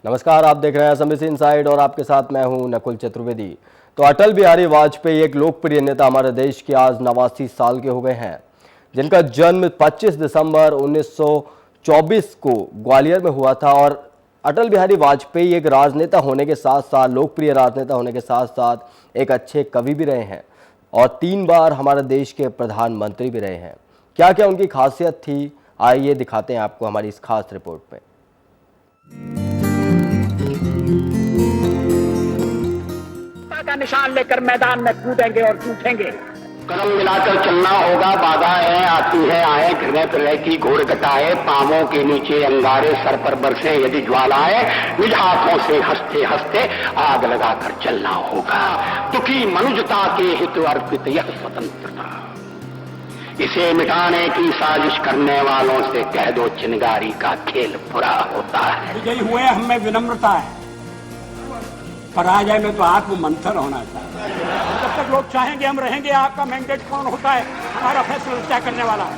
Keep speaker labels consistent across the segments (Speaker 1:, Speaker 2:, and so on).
Speaker 1: नमस्कार, आप देख रहे हैं असमिस इनसाइड और आपके साथ मैं हूं नकुल चतुर्वेदी। तो अटल बिहारी वाजपेयी एक लोकप्रिय नेता हमारे देश के आज 89 साल के हो गए हैं, जिनका जन्म 25 दिसंबर 1924 को ग्वालियर में हुआ था। और अटल बिहारी वाजपेयी एक राजनेता होने के साथ साथ, लोकप्रिय राजनेता होने के साथ साथ एक अच्छे कवि भी रहे हैं और 3 बार हमारे देश के प्रधानमंत्री भी रहे हैं। क्या क्या उनकी खासियत थी, आइए दिखाते हैं आपको हमारी इस खास रिपोर्ट में।
Speaker 2: का निशान लेकर मैदान में कूदेंगे और जूझेंगे।
Speaker 3: कदम मिलाकर चलना होगा, बाधाएं आती है आए, घृणित प्रलय की घोर घटाए, पांवों के नीचे अंगारे, सर पर बरसे यदि ज्वालाएं, निज हाथों से हंसते हंसते आग लगाकर चलना होगा। दुखी मनुष्यता के हित अर्पित यह स्वतंत्रता, इसे मिटाने की साजिश करने वालों से कह दो चिनगारी का खेल बुरा होता है।
Speaker 2: विजयी हुए हमें विनम्रता है, पराजय में तो आत्म मंथन होना चाहिए। जब तक लोग चाहेंगे हम रहेंगे। आपका मैंडेट कौन होता है? हमारा फैसला तय करने वाला है।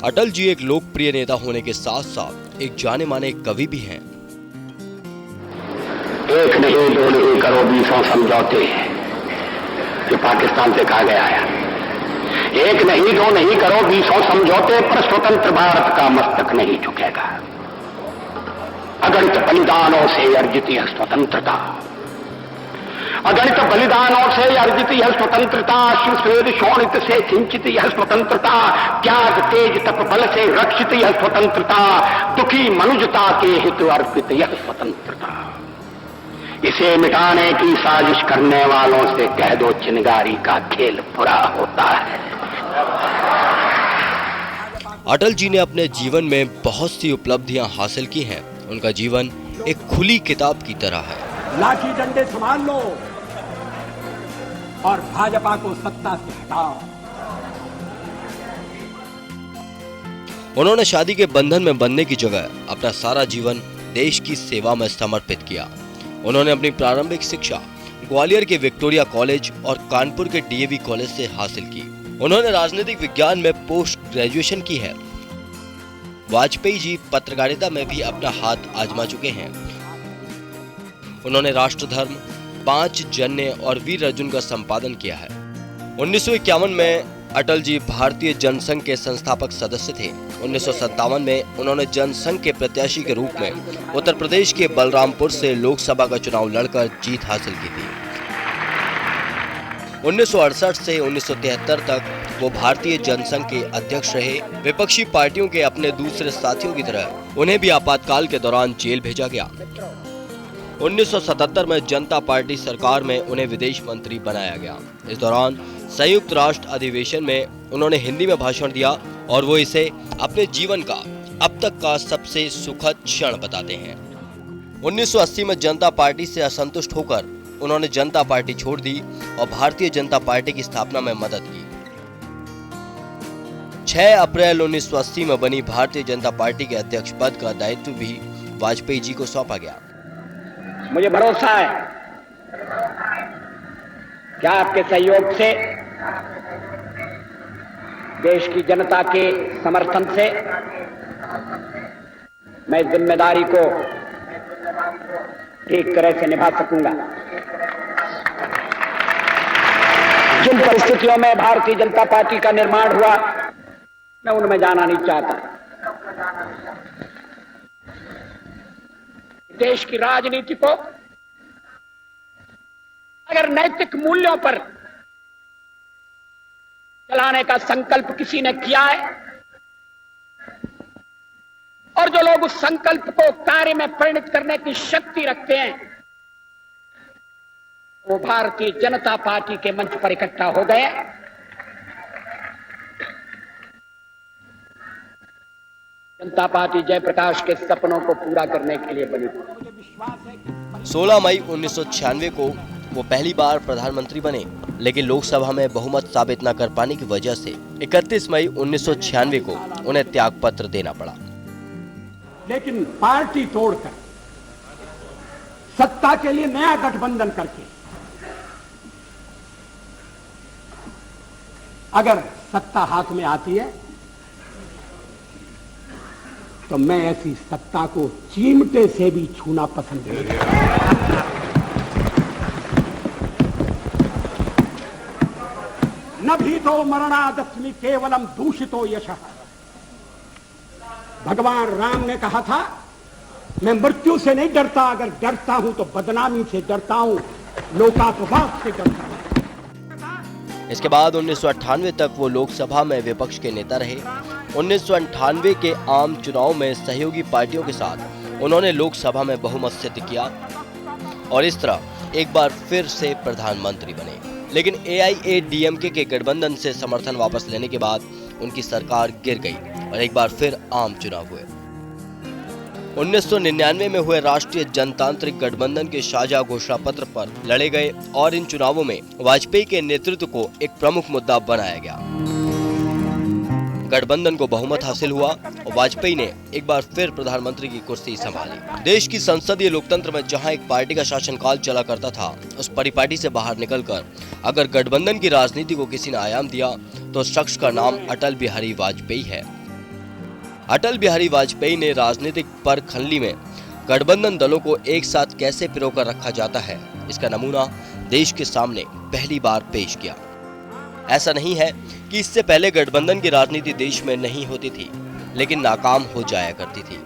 Speaker 1: अटल जी एक लोकप्रिय नेता होने के साथ साथ एक जाने माने कवि भी हैं।
Speaker 3: एक नहीं दो नहीं करो 20 समझौते, जो पाकिस्तान से कहा गया है। एक नहीं दो नहीं करो 20 समझौते, पर स्वतंत्र भारत का मस्तक नहीं झुकेगा। अगणित बलिदानों से अर्जित यह स्वतंत्रता, अगणित बलिदानों से अर्जित यह स्वतंत्रता, शिवश्वेद शोणित से सिंचित यह स्वतंत्रता, त्याग तेज तप बल से रक्षित यह स्वतंत्रता, दुखी मनुष्यता के हित अर्पित यह स्वतंत्रता, इसे मिटाने की साजिश करने वालों से कह दो चिनगारी का खेल बुरा होता है।
Speaker 1: अटल जी ने अपने जीवन में बहुत सी उपलब्धियां हासिल की हैं। उनका जीवन एक खुली किताब की तरह है।
Speaker 2: लाठी डंडे संभाल लो और भाजपा को सत्ता से हटाओ।
Speaker 1: उन्होंने शादी के बंधन में बंधने की जगह अपना सारा जीवन देश की सेवा में समर्पित किया। उन्होंने अपनी प्रारंभिक शिक्षा ग्वालियर के विक्टोरिया कॉलेज और कानपुर के डीएवी कॉलेज से हासिल की। उन्होंने राजनीतिक विज्ञान में पोस्ट ग्रेजुएशन की है। वाजपेयी जी पत्रकारिता में भी अपना हाथ आजमा चुके हैं। उन्होंने राष्ट्रधर्म, 5 जन्य और वीर अर्जुन का संपादन किया है। 1951 में अटल जी भारतीय जनसंघ के संस्थापक सदस्य थे। 1957 में उन्होंने जनसंघ के प्रत्याशी के रूप में उत्तर प्रदेश के बलरामपुर से लोकसभा का चुनाव लड़कर जीत हासिल की थी। 1968 से 1973 तक वो भारतीय जनसंघ के अध्यक्ष रहे। विपक्षी पार्टियों के अपने दूसरे साथियों की तरह उन्हें भी आपातकाल के दौरान जेल भेजा गया। 1977 में जनता पार्टी सरकार में उन्हें विदेश मंत्री बनाया गया। इस दौरान संयुक्त राष्ट्र अधिवेशन में उन्होंने हिंदी में भाषण दिया और वो इसे अपने जीवन का अब तक का सबसे सुखद क्षण बताते हैं। 1980 में जनता पार्टी से असंतुष्ट होकर उन्होंने जनता पार्टी छोड़ दी और भारतीय जनता पार्टी की स्थापना में मदद की। 6 अप्रैल 1980 में बनी भारतीय जनता पार्टी के अध्यक्ष पद का दायित्व भी वाजपेयी जी को सौंपा गया।
Speaker 2: मुझे भरोसा है कि आपके सहयोग से, देश की जनता के समर्थन से मैं इस जिम्मेदारी को ठीक तरह से निभा सकूंगा। जिन परिस्थितियों में भारतीय जनता पार्टी का निर्माण हुआ, मैं उनमें जाना नहीं चाहता। देश की राजनीति को अगर नैतिक मूल्यों पर चलाने का संकल्प किसी ने किया है और जो लोग उस संकल्प को कार्य में परिणत करने की शक्ति रखते हैं, वो भारतीय जनता पार्टी के मंच पर इकट्ठा हो गए। जनता पार्टी जयप्रकाश के सपनों को पूरा करने के लिए बनी।
Speaker 1: 16 मई 1996 को वो पहली बार प्रधानमंत्री बने, लेकिन लोकसभा में बहुमत साबित न कर पाने की वजह से 31 मई 1996 को उन्हें त्याग पत्र देना पड़ा।
Speaker 2: लेकिन पार्टी तोड़कर सत्ता के लिए नया गठबंधन करके अगर सत्ता हाथ में आती है तो तो मैं ऐसी सत्ता को चिमटे से भी छूना पसंद नहीं करता। न भी तो मरणादस्मि केवलम दूषितो यशः। भगवान राम ने कहा था, मैं मृत्यु से नहीं डरता, अगर डरता हूं तो बदनामी से डरता हूं, लोकापवाद से डरता हूं।
Speaker 1: इसके बाद 1998 तक वो लोकसभा में विपक्ष के नेता रहे। 1998 के आम चुनाव में सहयोगी पार्टियों के साथ उन्होंने लोकसभा में बहुमत सिद्ध किया और इस तरह एक बार फिर से प्रधानमंत्री बने। लेकिन AIADMK के गठबंधन से समर्थन वापस लेने के बाद उनकी सरकार गिर गई और एक बार फिर आम चुनाव हुए। 1999 में हुए राष्ट्रीय जनतांत्रिक गठबंधन के साझा घोषणा पत्र पर लड़े गए और इन चुनावों में वाजपेयी के नेतृत्व को एक प्रमुख मुद्दा बनाया गया। गठबंधन को बहुमत हासिल हुआ और वाजपेयी ने एक बार फिर प्रधानमंत्री की कुर्सी संभाली। देश की संसदीय लोकतंत्र में जहां एक पार्टी का शासनकाल चला करता था, उस परिपाटी से बाहर निकलकर अगर गठबंधन की राजनीति को किसी ने आयाम दिया तो उस शख्स का नाम अटल बिहारी वाजपेयी है। अटल बिहारी वाजपेयी ने राजनीतिक परखंडली में गठबंधन दलों को एक साथ कैसे पिरोकर रखा जाता है, इसका नमूना देश के सामने पहली बार पेश किया। ऐसा नहीं है कि इससे पहले गठबंधन की राजनीति देश में नहीं होती थी, लेकिन नाकाम हो जाया करती थी।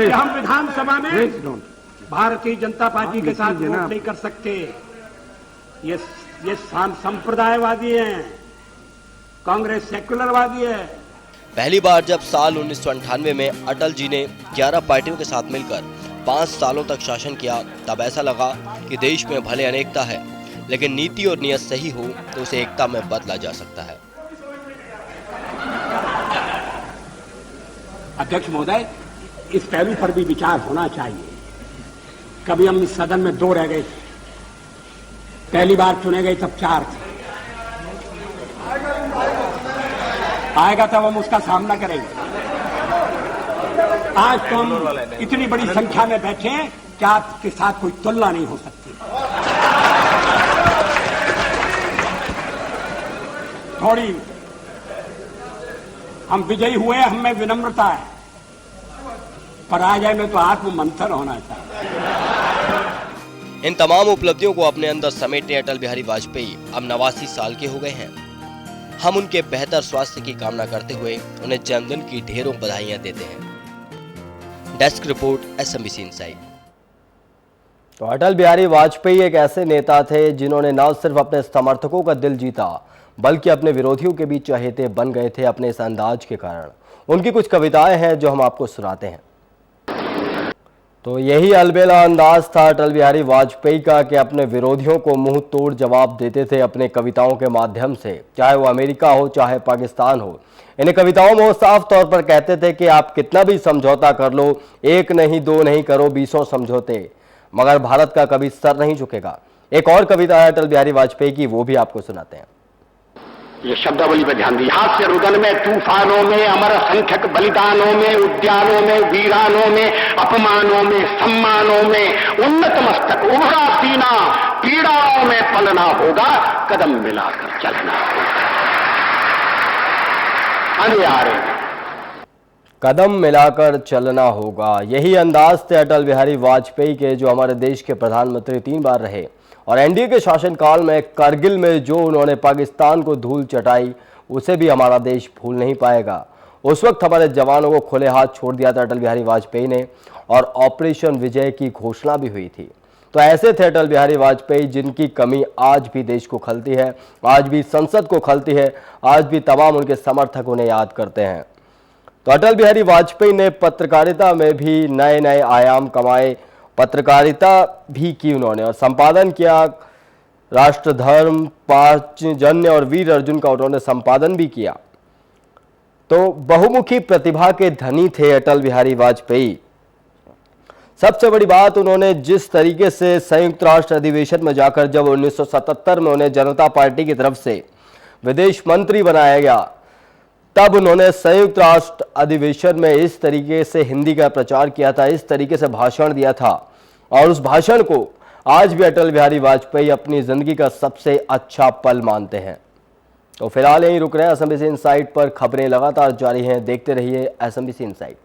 Speaker 2: हम विधानसभा में भारतीय जनता पार्टी के साथ वोट नहीं कर सकते। ये संप्रदायवादी हैं, कांग्रेस सेकुलरवादी है।
Speaker 1: पहली बार जब साल 1998 में अटल जी ने 11 पार्टियों के साथ मिलकर 5 सालों तक शासन किया, तब ऐसा लगा कि देश में भले अनेकता है, लेकिन नीति और नियत सही हो तो उसे एकता में बदला जा सकता है।
Speaker 2: अध्यक्ष महोदय, इस पहलू पर भी विचार होना चाहिए। कभी हम इस सदन में 2 रह गए थे, पहली बार चुने गए तब 4 थे। आएगा तब हम उसका सामना करेंगे। आज तो हम इतनी बड़ी संख्या में बैठे हैं कि आपके साथ कोई तुलना नहीं हो सकती। थोड़ी हम विजयी हुए, हम में विनम्रता है, पराजय में तो आत्ममंथन होना चाहिए।
Speaker 1: इन तमाम उपलब्धियों को अपने अंदर समेटने अटल बिहारी वाजपेयी अब 89 साल के हो गए हैं। हम उनके बेहतर स्वास्थ्य की कामना करते हुए उन्हें जन्मदिन की ढेरों बधाइयां देते हैं। Desk report, SMBC inside.
Speaker 4: तो अटल बिहारी वाजपेयी एक ऐसे नेता थे जिन्होंने न सिर्फ अपने समर्थकों का दिल जीता, बल्कि अपने विरोधियों के भी चहेते बन गए थे अपने इस अंदाज के कारण। उनकी कुछ कविताएं हैं जो हम आपको सुनाते हैं। तो यही अलबेला अंदाज था अटल बिहारी वाजपेयी का कि अपने विरोधियों को मुंह तोड़ जवाब देते थे अपने कविताओं के माध्यम से, चाहे वो अमेरिका हो चाहे पाकिस्तान हो। इन कविताओं में वो साफ तौर पर कहते थे कि आप कितना भी समझौता कर लो, 1 नहीं 2 नहीं करो 20 समझौते, मगर भारत का कभी सर नहीं झुकेगा। एक और कविता है अटल बिहारी वाजपेयी की, वो भी आपको सुनाते हैं।
Speaker 3: ये शब्दावली पर ध्यान दी। हास्य रुदन में, तूफानों में, अमर असंख्यक बलिदानों में, उद्यानों में, वीरानों में, अपमानों में, सम्मानों में, उन्नत मस्तक उभरा सीना, पीड़ाओं में पलना होगा, कदम मिलाकर चलना होगा। अनिवार्य
Speaker 4: कदम मिलाकर चलना होगा, यही अंदाज थे अटल बिहारी वाजपेयी के, जो हमारे देश के प्रधानमंत्री 3 बार रहे। और एनडीए के शासनकाल में करगिल में जो उन्होंने पाकिस्तान को धूल चटाई, उसे भी हमारा देश भूल नहीं पाएगा। उस वक्त हमारे जवानों को खुले हाथ छोड़ दिया था अटल बिहारी वाजपेयी ने, और ऑपरेशन विजय की घोषणा भी हुई थी। तो ऐसे थे अटल बिहारी वाजपेयी जिनकी कमी आज भी देश को खलती है, आज भी संसद को खलती है, आज भी तमाम उनके समर्थक उन्हें याद करते हैं। तो अटल बिहारी वाजपेयी ने पत्रकारिता में भी नए नए आयाम कमाए, पत्रकारिता भी की उन्होंने, और संपादन किया। राष्ट्रधर्म, पांचजन्य और वीर अर्जुन का उन्होंने संपादन भी किया। तो बहुमुखी प्रतिभा के धनी थे अटल बिहारी वाजपेयी। सबसे बड़ी बात, उन्होंने जिस तरीके से संयुक्त राष्ट्र अधिवेशन में जाकर जब 1977 में उन्हें जनता पार्टी की तरफ से विदेश मंत्री बनाया गया, तब उन्होंने संयुक्त राष्ट्र अधिवेशन में इस तरीके से हिंदी का प्रचार किया था, इस तरीके से भाषण दिया था, और उस भाषण को आज भी अटल बिहारी वाजपेयी अपनी जिंदगी का सबसे अच्छा पल मानते हैं। तो फिलहाल यहीं रुक रहे हैं। SMBC इनसाइड पर खबरें लगातार जारी हैं, देखते रहिए SMBC इनसाइड।